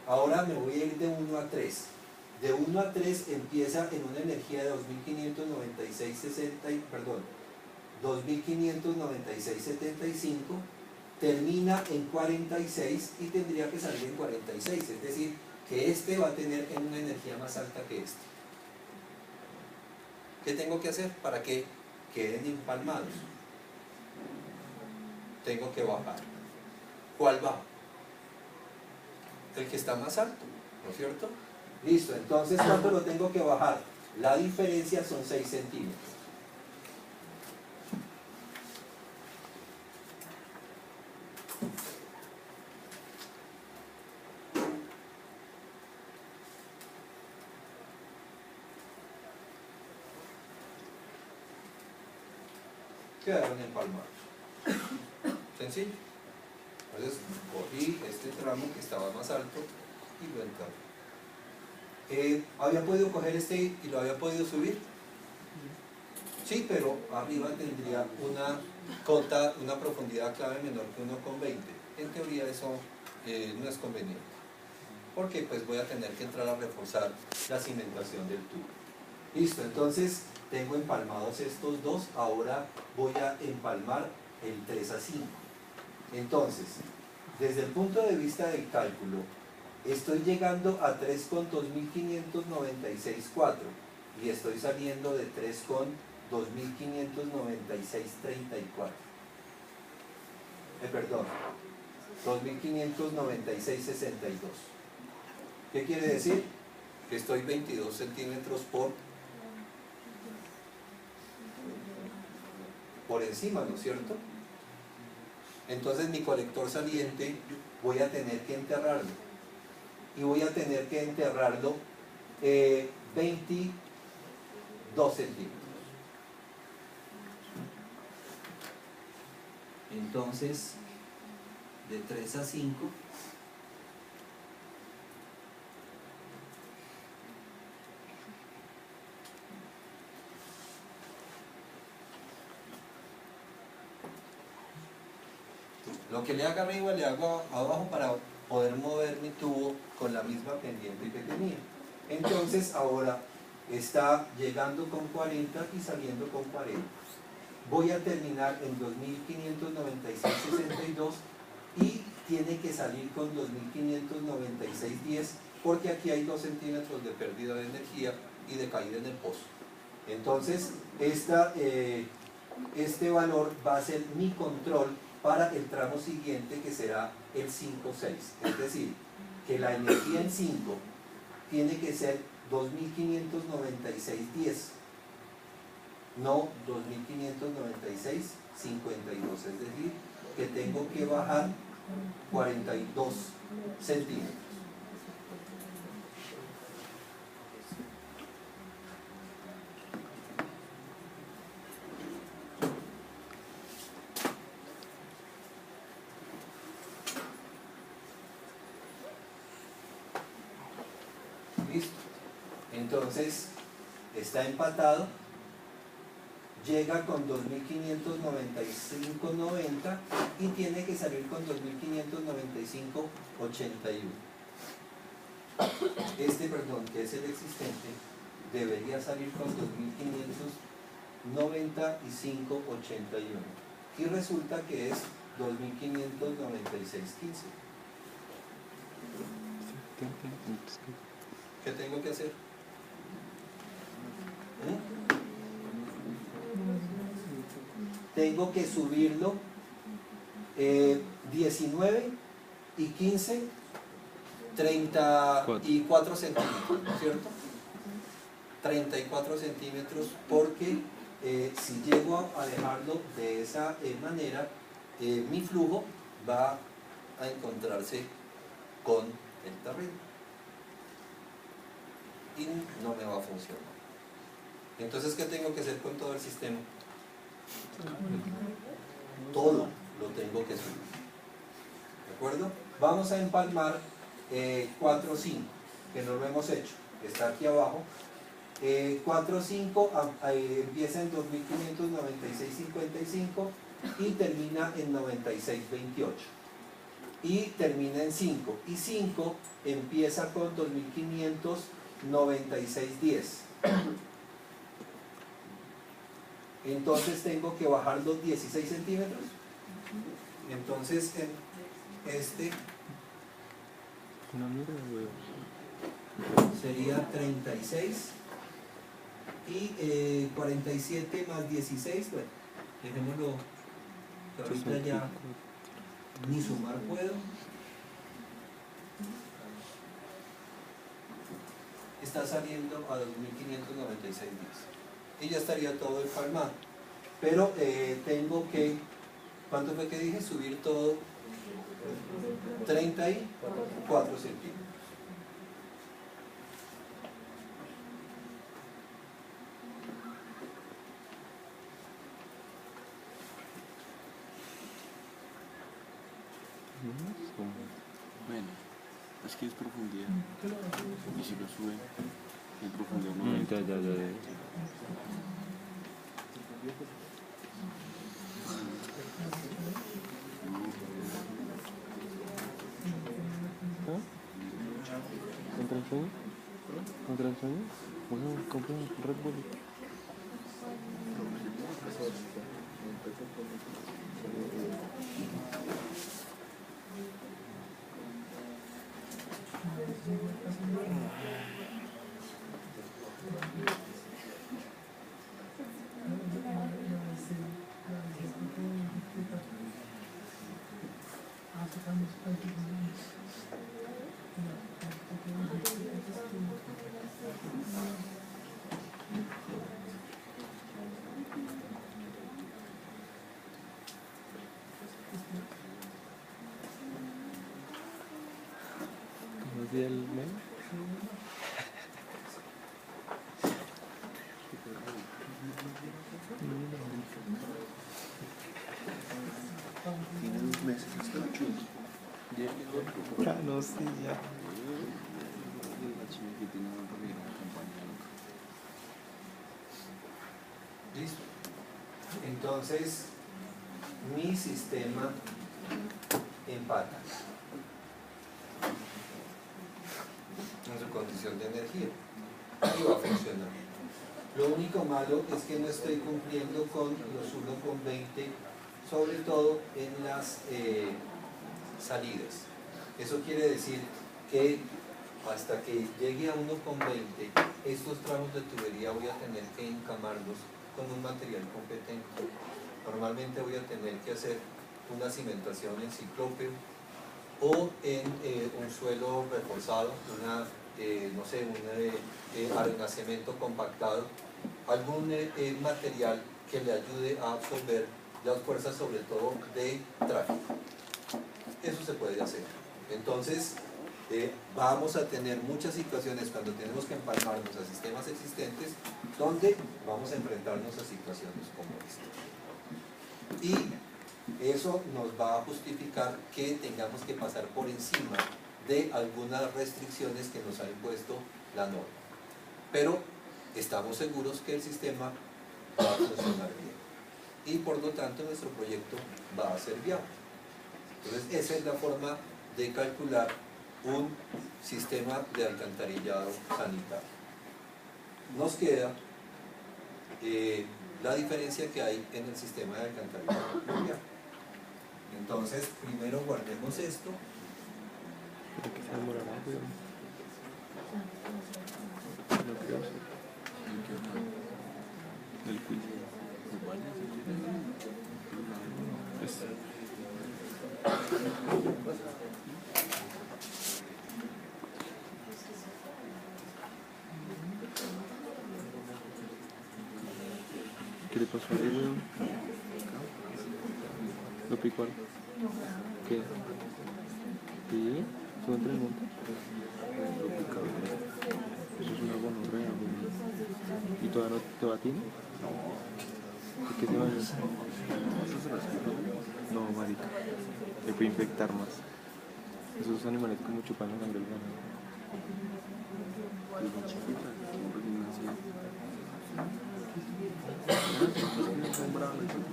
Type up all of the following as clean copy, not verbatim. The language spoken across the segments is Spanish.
Ahora me voy a ir de 1 a 3. De 1 a 3 empieza en una energía de 2596,60, perdón, 2596,75, termina en 46 y tendría que salir en 46, es decir, que este va a tener en una energía más alta que este. ¿Qué tengo que hacer para que queden empalmados? Tengo que bajar. ¿Cuál bajo? El que está más alto, ¿no es cierto? Listo, entonces ¿cuánto lo tengo que bajar? La diferencia son 6 centímetros. Quedaron empalmados. Sencillo. Entonces cogí este tramo que estaba más alto y lo encargo. ¿Había podido coger este y lo había podido subir? Sí, pero arriba tendría una cota, una profundidad clave menor que 1,20. En teoría eso no es conveniente, porque pues voy a tener que entrar a reforzar la cimentación del tubo. Listo, entonces tengo empalmados estos dos, ahora voy a empalmar el 3 a 5. Entonces, desde el punto de vista del cálculo, estoy llegando a 3 con 2.596,4 y estoy saliendo de 3 con 2.596,34. Perdón, 2.596,62. ¿Qué quiere decir? Que estoy 22 centímetros por encima, ¿no es cierto? Entonces mi colector saliente voy a tener que enterrarlo. Y voy a tener que enterrarlo 22 centímetros. Entonces, de 3 a 5, lo que le haga arriba le hago abajo para poder mover mi tubo con la misma pendiente que tenía. Entonces ahora está llegando con 40 y saliendo con 40. Voy a terminar en 2.596,62 y tiene que salir con 2.596,10 porque aquí hay 2 centímetros de pérdida de energía y de caída en el pozo. Entonces este valor va a ser mi control para el tramo siguiente, que será el 5,6. Es decir, que la energía en 5 tiene que ser 2.596,10, no 2.596,52. Es decir, que tengo que bajar 42 centímetros. ¿Listo? Entonces está empatado, llega con 2.595,90 y tiene que salir con 2.595,81. Perdón, que es el existente, debería salir con 2.595,81 y resulta que es 2.596,15. ¿Qué tengo que hacer? Tengo que subirlo 19 y 15, 34 centímetros, ¿no es cierto? 34 centímetros, porque si llego a dejarlo de esa manera, mi flujo va a encontrarse con el terreno y no me va a funcionar. Entonces, ¿qué tengo que hacer con todo el sistema? Todo lo tengo que subir. ¿De acuerdo? Vamos a empalmar 4, 5, que no lo hemos hecho, está aquí abajo. 4, 5 empieza en 2.596,55 y termina en 96,28. y termina en 5. Y 5 empieza con 2596.10. Entonces tengo que bajar los 16 centímetros. Entonces en este sería 36 y 47 más 16, bueno, dejémoslo, que ahorita ya ni sumar puedo. Está saliendo a 2596.10 y ya estaría todo empalmado, pero tengo que, ¿cuánto fue que dije? Subir todo 34 centímetros. Bueno, es que es profundidad. Y si lo sube, en profundidad no Ya. ¿Contra el sueño? ¿Contra el sueño? Bueno, compra un Red Bull. ¿Cómo decía el meme? tiene 2 meses, está chulo. Ya, no sé, ya. La chica que tiene una campaña loca. ¿Listo? Entonces, mi sistema empata en su condición de energía y va a funcionar. Lo único malo es que no estoy cumpliendo con los 1,20, sobre todo en las salidas. Eso quiere decir que hasta que llegue a 1,20, estos tramos de tubería voy a tener que encamarlos con un material competente. Normalmente voy a tener que hacer una cimentación en ciclópeo o en un suelo reforzado, no sé, un arenacimiento compactado, algún material que le ayude a absorber las fuerzas, sobre todo de tráfico. Eso se puede hacer. Entonces, vamos a tener muchas situaciones cuando tenemos que empalmarnos a sistemas existentes donde vamos a enfrentarnos a situaciones como esta. Y eso nos va a justificar que tengamos que pasar por encima de algunas restricciones que nos ha impuesto la norma. Pero estamos seguros que el sistema va a funcionar bien. Y por lo tanto nuestro proyecto va a ser viable. Entonces esa es la forma de calcular un sistema de alcantarillado sanitario. Nos queda la diferencia que hay en el sistema de alcantarillado pluvial. Entonces, primero guardemos esto. Pero que se demorará, güey. No creo ser. El quiz. ¿Qué le pasó a él, weón? ¿Lo picó algo? ¿Qué? ¿Sí? ¿Sube entre el monte? Lo picado. Eso es una gonorrea, weón. ¿Y todavía no te batín? No. ¿Y qué se va a hacer? ¿Eso se las quitó? No, marica. Le puede infectar más. Esos animales como chupan la sangre del ganado. Que son chiquitas, son recién nacidas. Son bravas, son chiquitas.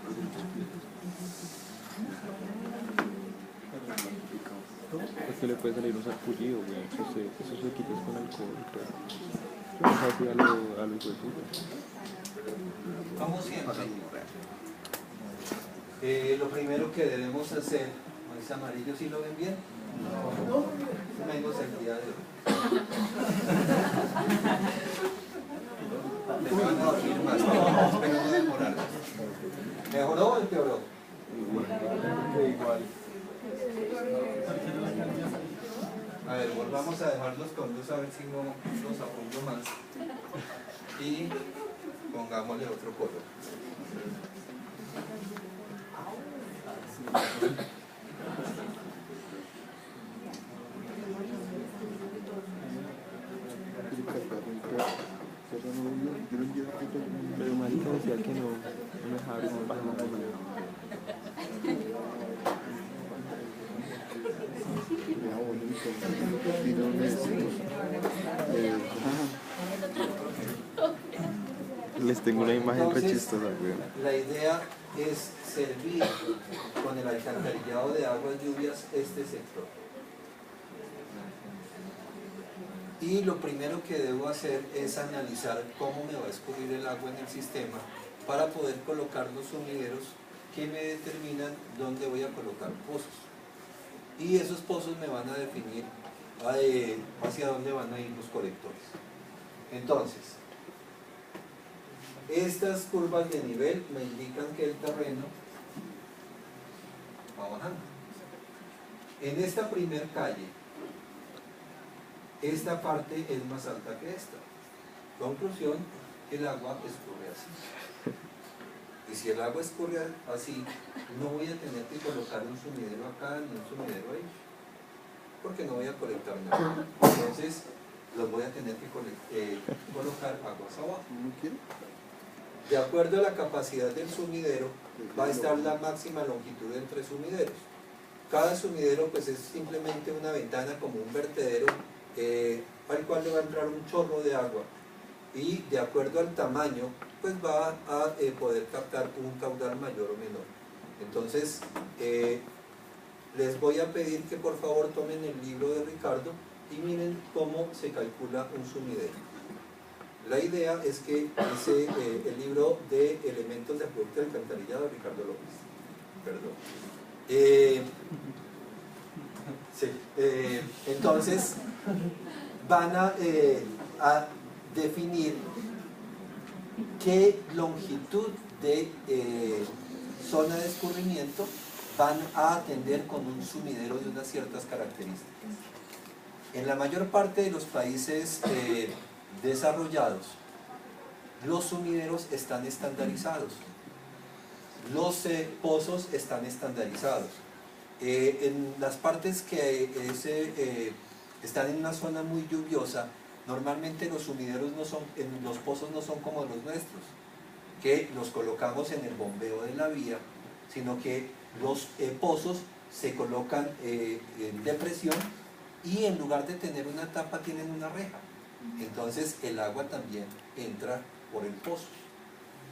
Es que le puede salir un sarpullido, güey. Eso se quita con alcohol, pero... Pero es así a lo hijo de puta. Como siempre, lo primero que debemos hacer, ¿es amarillo si lo ven bien? No, menos el día de hoy. Les van a dormir más, pero no demorar. ¿Mejoró o empeoró? Igual. A ver, volvamos a dejarlos con luz a ver si no los apunto más. Y pongámosle otro color. Pero marica decía que no me dejaba abrir un bajo. Les tengo una imagen Entonces, re chistosa, güey. la idea es servir con el alcantarillado de aguas lluvias este sector. Y lo primero que debo hacer es analizar cómo me va a escurrir el agua en el sistema para poder colocar los sumideros que me determinan dónde voy a colocar pozos. Y esos pozos me van a definir hacia dónde van a ir los colectores. Entonces, estas curvas de nivel me indican que el terreno va bajando. En esta primer calle, esta parte es más alta que esta. Conclusión, el agua escurre así. Y si el agua escurre así, no voy a tener que colocar un sumidero acá ni un sumidero ahí, porque no voy a colectar nada. Entonces, los voy a tener que colocar aguas abajo. De acuerdo a la capacidad del sumidero, va a estar la máxima longitud entre sumideros. Cada sumidero pues es simplemente una ventana como un vertedero al cual le va a entrar un chorro de agua, y de acuerdo al tamaño pues va a poder captar un caudal mayor o menor. Entonces les voy a pedir que por favor tomen el libro de Ricardo y miren cómo se calcula un sumidero. La idea es que el libro de elementos de acueducto y alcantarillado de Ricardo López, perdón. Entonces van a definir qué longitud de zona de escurrimiento van a atender con un sumidero de unas ciertas características. En la mayor parte de los países desarrollados, los sumideros están estandarizados, los pozos están estandarizados. En las partes que están en una zona muy lluviosa, normalmente los sumideros los pozos no son como los nuestros, que los colocamos en el bombeo de la vía, sino que los pozos se colocan en depresión y en lugar de tener una tapa tienen una reja. Entonces el agua también entra por el pozo.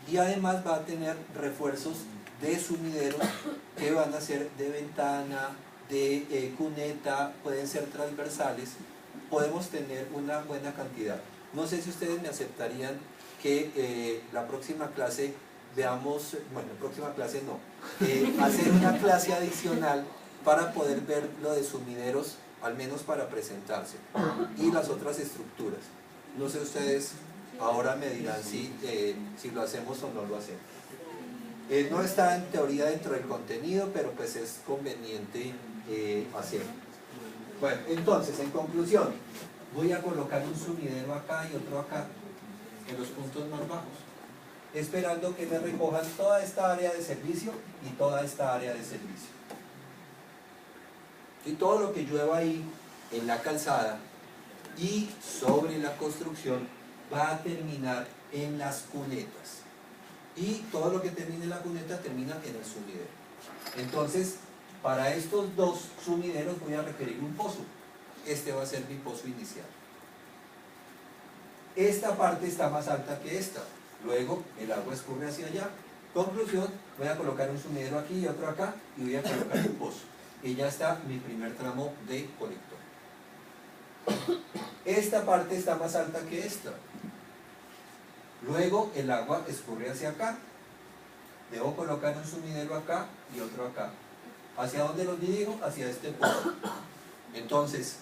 Y además va a tener refuerzos de sumideros que van a ser de ventana, de cuneta, pueden ser transversales. Podemos tener una buena cantidad. No sé si ustedes me aceptarían que la próxima clase veamos, bueno, próxima clase no, hacer una clase adicional para poder ver lo de sumideros, al menos para presentarse, y las otras estructuras. No sé ustedes, ahora me dirán si lo hacemos o no lo hacemos. No está en teoría dentro del contenido, pero pues es conveniente hacerlo. Bueno, entonces, en conclusión, voy a colocar un sumidero acá y otro acá, en los puntos más bajos, esperando que me recojan toda esta área de servicio y toda esta área de servicio. Y todo lo que llueva ahí en la calzada y sobre la construcción va a terminar en las cunetas. Y todo lo que termine en la cuneta termina en el sumidero. Entonces, para estos dos sumideros voy a requerir un pozo. Este va a ser mi pozo inicial. Esta parte está más alta que esta. Luego el agua escurre hacia allá. Conclusión, voy a colocar un sumidero aquí y otro acá y voy a colocar un pozo. y ya está mi primer tramo de colector. Esta parte está más alta que esta. Luego el agua escurre hacia acá. Debo colocar un sumidero acá y otro acá. ¿Hacia dónde los dirijo? Hacia este pozo. Entonces,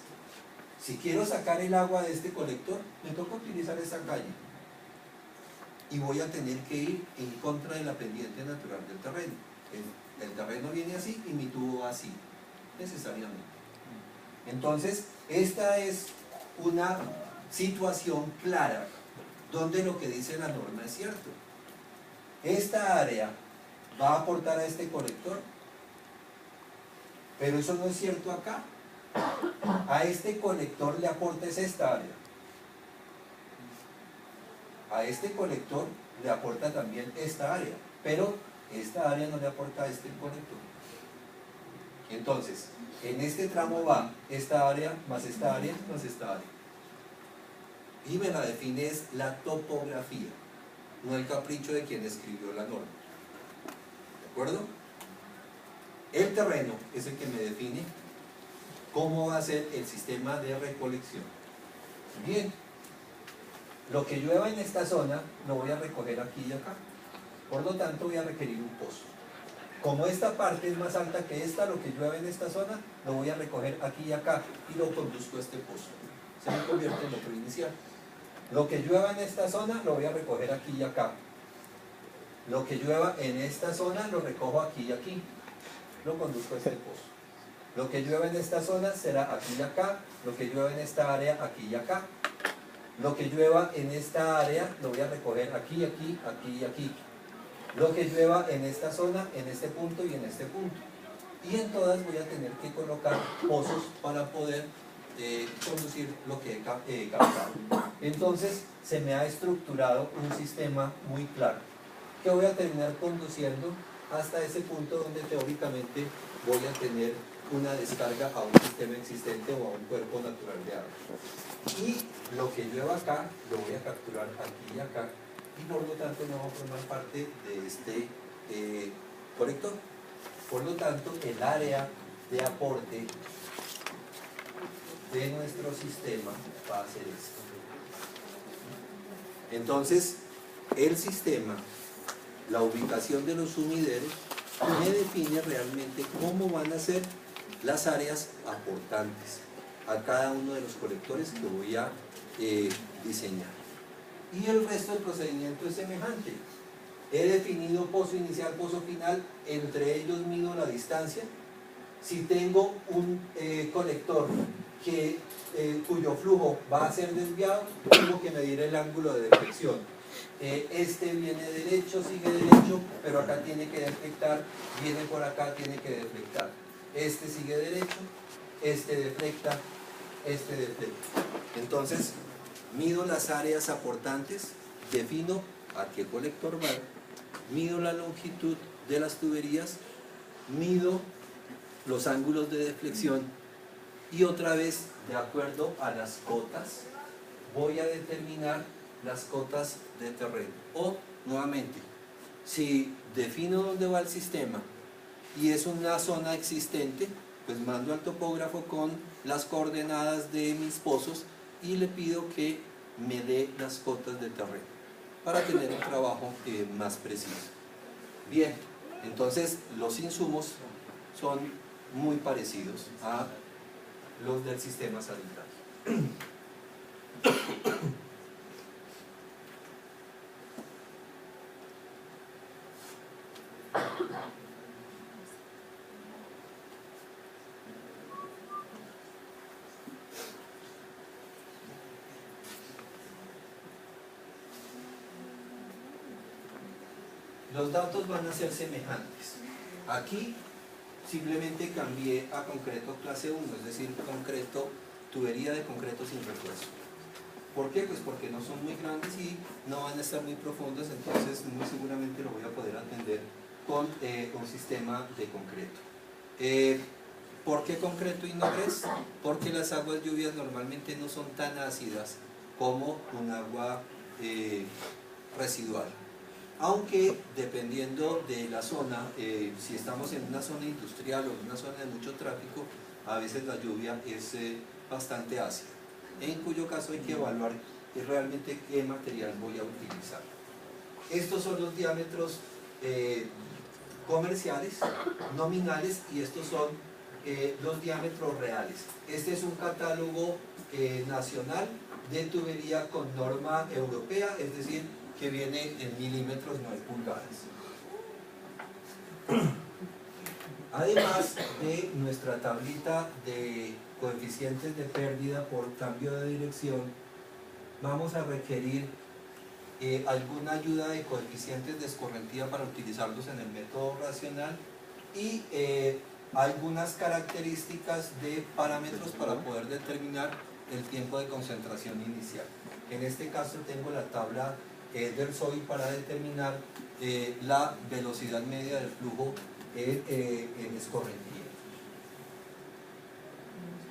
si quiero sacar el agua de este colector, me toca utilizar esta calle. Y voy a tener que ir en contra de la pendiente natural del terreno. El terreno viene así y mi tubo va así, necesariamente. Entonces, esta es una situación clara donde lo que dice la norma es cierto. Esta área va a aportar a este colector, pero eso no es cierto acá. A este colector le aporta es esta área. A este colector le aporta también esta área, pero esta área no le aporta a este colector. Entonces, en este tramo va esta área más esta área más esta área. Y me la define es la topografía, no el capricho de quien escribió la norma. ¿De acuerdo? El terreno es el que me define cómo va a ser el sistema de recolección. Bien, lo que llueva en esta zona lo voy a recoger aquí y acá. Por lo tanto voy a requerir un pozo. Como esta parte es más alta que esta, lo que llueve en esta zona lo voy a recoger aquí y acá y lo conduzco a este pozo. Se me convierte en lo inicial. Lo que llueva en esta zona lo voy a recoger aquí y acá. Lo que llueva en esta zona lo recojo aquí y aquí. Lo conduzco a este pozo. Lo que llueva en esta zona será aquí y acá. Lo que llueva en esta área aquí y acá. Lo que llueva en esta área lo voy a recoger aquí, aquí, aquí y aquí. Lo que llueva en esta zona, en este punto y en este punto. Y en todas voy a tener que colocar pozos para poder conducir lo que he captado. Entonces se me ha estructurado un sistema muy claro que voy a terminar conduciendo hasta ese punto donde teóricamente voy a tener una descarga a un sistema existente o a un cuerpo natural de agua. Y lo que llueva acá lo voy a capturar aquí y acá, y por lo tanto no va a formar parte de este colector. Por lo tanto, el área de aporte de nuestro sistema va a ser esto. Entonces, el sistema, la ubicación de los sumideros, me define realmente cómo van a ser las áreas aportantes a cada uno de los colectores que voy a diseñar. Y el resto del procedimiento es semejante. He definido pozo inicial, pozo final, entre ellos mido la distancia. Si tengo un colector cuyo flujo va a ser desviado, tengo que medir el ángulo de deflexión. Este viene derecho, sigue derecho, pero acá tiene que deflectar, viene por acá, tiene que deflectar. Este sigue derecho, este deflecta, este deflecta. Entonces, mido las áreas aportantes, defino a qué colector va, mido la longitud de las tuberías, mido los ángulos de deflexión y otra vez, de acuerdo a las cotas, voy a determinar las cotas de terreno. O, nuevamente, si defino dónde va el sistema y es una zona existente, pues mando al topógrafo con las coordenadas de mis pozos y le pido que me dé las cotas de terreno para tener un trabajo más preciso. Bien, entonces los insumos son muy parecidos a los del sistema sanitario. Los datos van a ser semejantes. Aquí simplemente cambié a concreto clase 1, es decir, concreto, tubería de concreto sin refuerzo. ¿Por qué? Pues porque no son muy grandes y no van a estar muy profundos, entonces muy seguramente lo voy a poder atender con un sistema de concreto. ¿Por qué concreto y no gres? Porque las aguas lluvias normalmente no son tan ácidas como un agua residual. aunque dependiendo de la zona, si estamos en una zona industrial o en una zona de mucho tráfico, a veces la lluvia es bastante ácida, en cuyo caso hay que evaluar realmente qué material voy a utilizar. Estos son los diámetros comerciales, nominales, y estos son los diámetros reales. Este es un catálogo nacional de tubería con norma europea, es decir, que viene en milímetros, no en pulgadas. Además de nuestra tablita de coeficientes de pérdida por cambio de dirección, vamos a requerir alguna ayuda de coeficientes de escorrentía para utilizarlos en el método racional y algunas características de parámetros para poder determinar el tiempo de concentración inicial. En este caso tengo la tabla del SOI para determinar la velocidad media del flujo en escorrentía.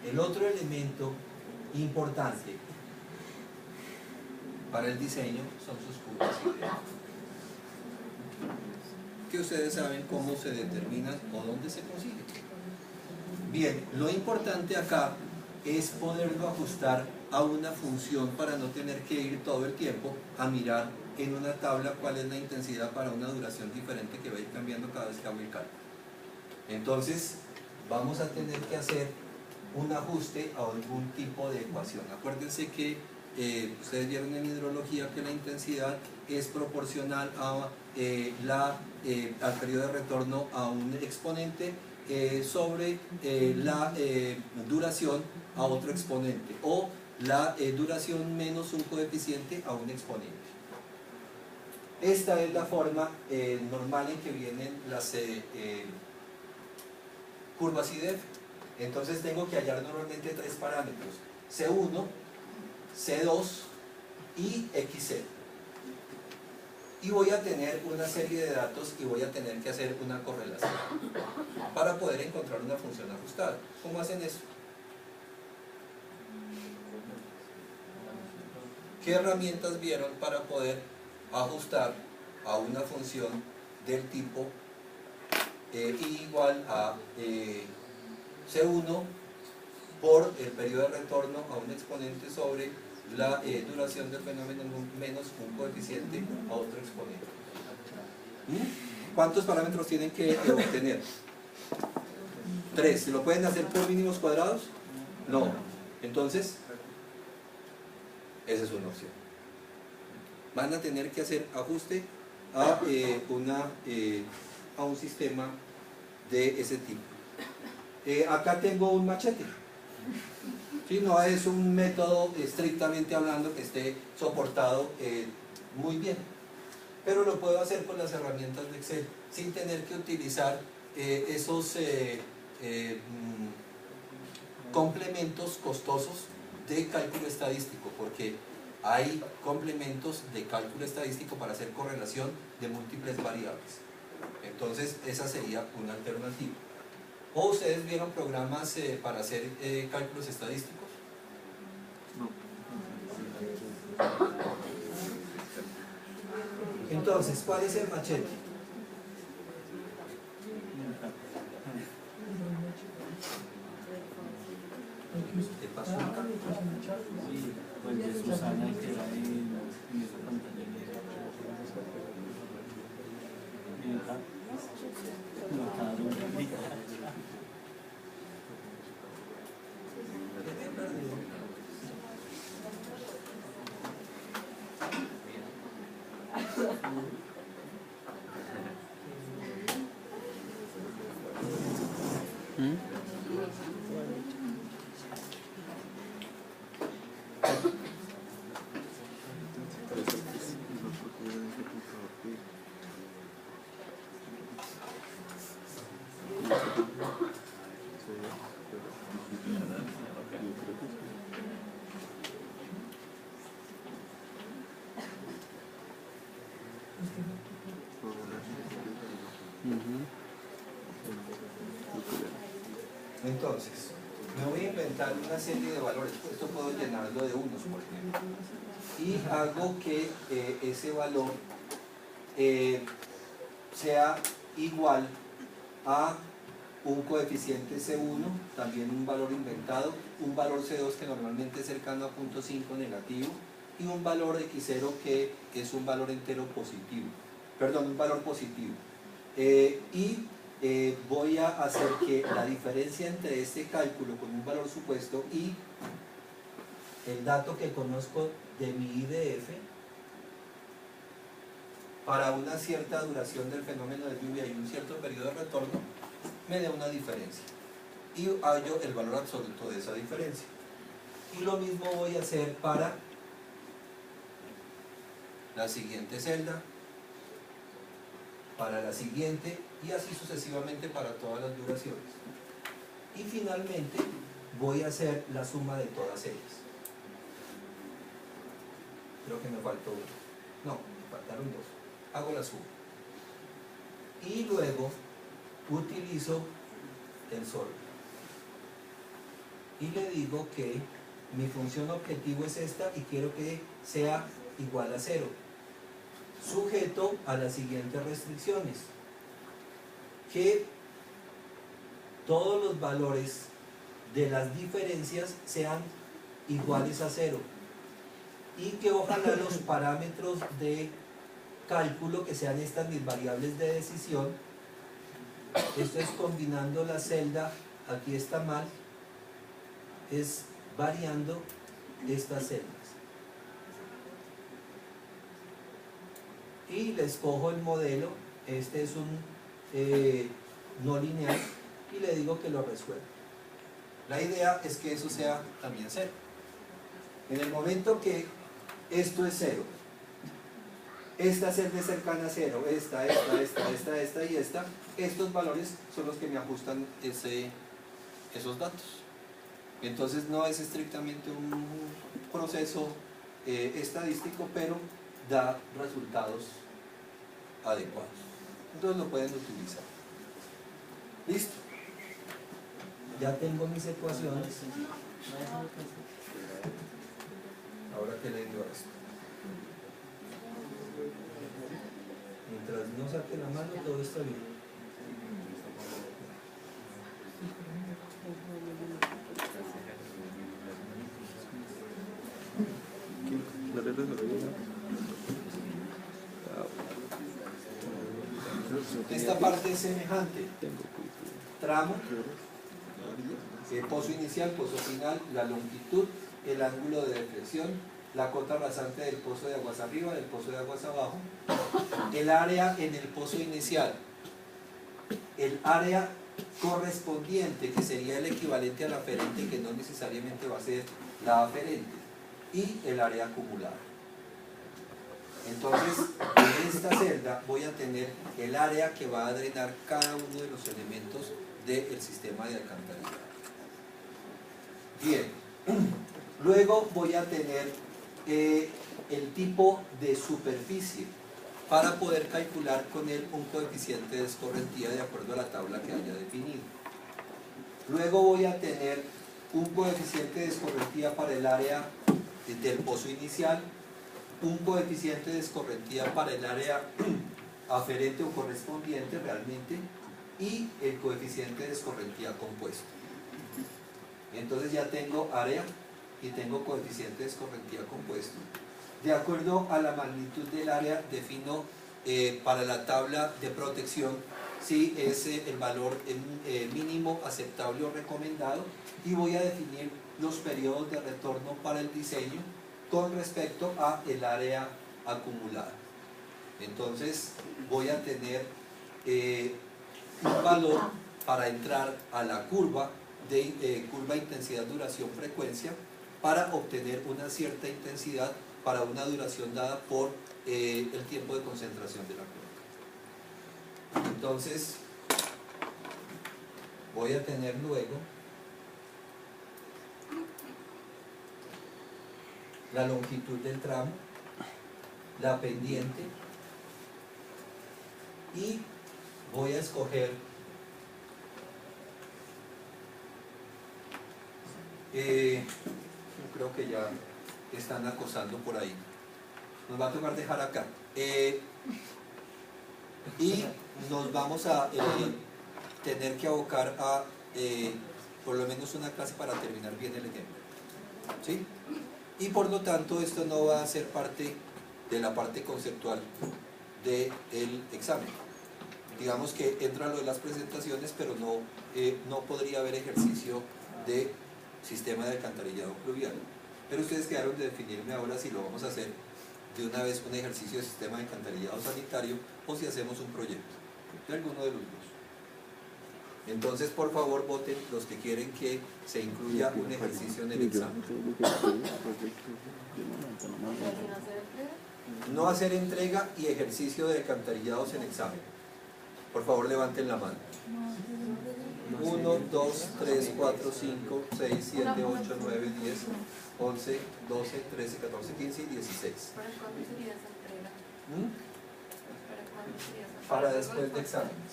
El otro elemento importante para el diseño son sus curvas IDEF, que ustedes saben cómo se determinan o dónde se consiguen. Bien, lo importante acá es poderlo ajustar a una función para no tener que ir todo el tiempo a mirar en una tabla cuál es la intensidad para una duración diferente que va a ir cambiando cada vez que hago el cálculo. Entonces vamos a tener que hacer un ajuste a algún tipo de ecuación. Acuérdense que ustedes vieron en hidrología que la intensidad es proporcional a al periodo de retorno a un exponente sobre la duración a otro exponente, o la duración menos un coeficiente a un exponente. Esta es la forma normal en que vienen las curvas IDEF. Entonces tengo que hallar normalmente tres parámetros: C1, C2 y XZ. Y voy a tener una serie de datos y voy a tener que hacer una correlación para poder encontrar una función ajustada. ¿Cómo hacen eso? ¿Qué herramientas vieron para poder ajustar a una función del tipo I igual a C1 por el periodo de retorno a un exponente sobre la duración del fenómeno menos un coeficiente a otro exponente? ¿Cuántos parámetros tienen que obtener? 3. ¿Lo pueden hacer por mínimos cuadrados? No. Entonces, esa es una opción. Van a tener que hacer ajuste a, a un sistema de ese tipo. Acá tengo un machete. ¿Sí? No es un método estrictamente hablando que esté soportado muy bien, pero lo puedo hacer con las herramientas de Excel sin tener que utilizar esos complementos costosos de cálculo estadístico, porque hay complementos de cálculo estadístico para hacer correlación de múltiples variables. Entonces esa sería una alternativa. ¿O ustedes vieron programas para hacer cálculos estadísticos? No. Entonces, ¿cuál es el machete? ¿Qué pasó acá? Sí, pues de Susana que era en esa pantalla. Entonces, me voy a inventar una serie de valores. Esto puedo llenarlo de unos, por ejemplo. Y hago que ese valor sea igual a un coeficiente C1, también un valor inventado, un valor C2 que normalmente es cercano a 0.5 negativo, y un valor X0 que es un valor entero positivo, perdón, un valor positivo. Voy a hacer que la diferencia entre este cálculo con un valor supuesto y el dato que conozco de mi IDF para una cierta duración del fenómeno de lluvia y un cierto periodo de retorno me dé una diferencia y hallo el valor absoluto de esa diferencia. Y lo mismo voy a hacer para la siguiente celda, para la siguiente, y así sucesivamente para todas las duraciones. Y finalmente voy a hacer la suma de todas ellas. Creo que me faltó uno. No, me faltaron dos. Hago la suma. Y luego utilizo el sol. Y le digo que mi función objetivo es esta y quiero que sea igual a 0. Sujeto a las siguientes restricciones: que todos los valores de las diferencias sean iguales a 0 y que ojalá los parámetros de cálculo, que sean estas mis variables de decisión, esto es combinando la celda, aquí está mal, es variando estas celdas. Y le escojo el modelo, este es un no lineal, y le digo que lo resuelva. La idea es que eso sea también 0. En el momento que esto es 0, esta celda es cercana a 0, esta y esta, estos valores son los que me ajustan esos datos. Entonces no es estrictamente un proceso estadístico, pero da resultados adecuados. Entonces lo pueden utilizar. ¿Listo? Ya tengo mis ecuaciones. Ahora, ¿qué le digo a esto? Mientras no saque la mano, todo está bien. Esta parte es semejante: tramo, pozo inicial, pozo final, la longitud, el ángulo de deflexión, la cota rasante del pozo de aguas arriba, del pozo de aguas abajo, el área en el pozo inicial, el área correspondiente, que sería el equivalente a la aferente, que no necesariamente va a ser la aferente, y el área acumulada. Entonces, en esta celda voy a tener el área que va a drenar cada uno de los elementos del sistema de alcantarillado. Bien, luego voy a tener el tipo de superficie para poder calcular con él un coeficiente de escorrentía de acuerdo a la tabla que haya definido. Luego voy a tener un coeficiente de escorrentía para el área del pozo inicial, un coeficiente de escorrentía para el área aferente o correspondiente realmente, y el coeficiente de escorrentía compuesto. Entonces ya tengo área y tengo coeficiente de escorrentía compuesto. De acuerdo a la magnitud del área defino para la tabla de protección si es el valor mínimo aceptable o recomendado, y voy a definir los periodos de retorno para el diseño con respecto a el área acumulada. Entonces voy a tener un valor para entrar a la curva de curva intensidad, duración, frecuencia, para obtener una cierta intensidad para una duración dada por el tiempo de concentración de la curva. Entonces voy a tener luego la longitud del tramo, la pendiente, y voy a escoger creo que ya están acosando por ahí, nos va a tocar dejar acá y nos vamos a tener que abocar a por lo menos una clase para terminar bien el ejemplo, ¿sí? Y por lo tanto esto no va a ser parte de la parte conceptual del examen. Digamos que entra lo de las presentaciones, pero no podría haber ejercicio de sistema de alcantarillado pluvial. Pero ustedes quedaron de definirme ahora si lo vamos a hacer de una vez un ejercicio de sistema de alcantarillado sanitario o si hacemos un proyecto de alguno de los dos. Entonces, por favor, voten los que quieren que se incluya un ejercicio en el examen. No hacer entrega y ejercicio de alcantarillados en examen. Por favor, levanten la mano. 1, 2, 3, 4, 5, 6, 7, 8, 9, 10, 11, 12, 13, 14, 15 y 16. ¿Para cuándo sería esa entrega? ¿Para cuándo sería esa entrega? Para después de exámenes.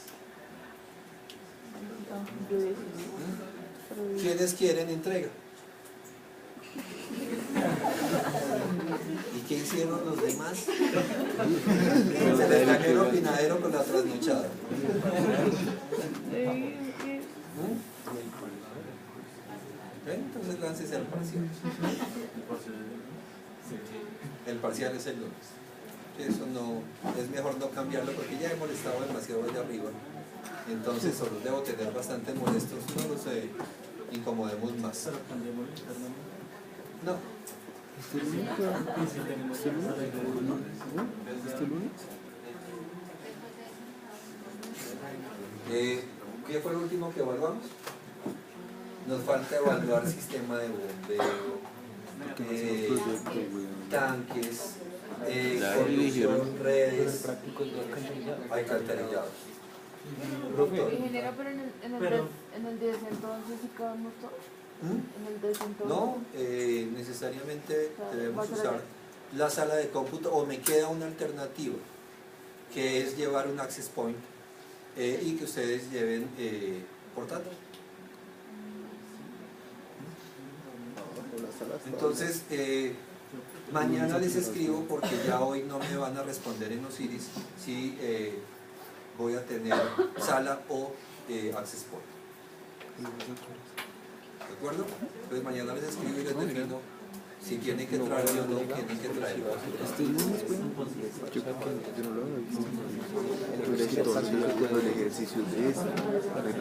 ¿Quiénes quieren entrega? ¿Y qué hicieron los demás? Se les cayó el opinadero con la trasnochada. Entonces láncese al parcial. El parcial es el lunes. Eso no, es mejor no cambiarlo porque ya he molestado demasiado allá arriba. Entonces solo debo tener bastante molestos, no los incomodemos más. No. ¿Qué fue lo último que evaluamos? Nos falta evaluar sistema de bombeo, tanques, conducción, redes, alcantarillados. Ingeniero, pero en el DS entonces sí cabemos todos. En el DS entonces. No, necesariamente debemos usar la sala de cómputo o me queda una alternativa que es llevar un access point y que ustedes lleven portátil. Entonces, mañana les escribo porque ya hoy no me van a responder en Osiris si voy a tener sala o access point. ¿De acuerdo? Entonces mañana les escribo y les defino si tienen que traerlo o no tienen que traerlo. Este lunes, yo creo que yo no lo había visto. Pero es que todo el ejercicio de esta, para el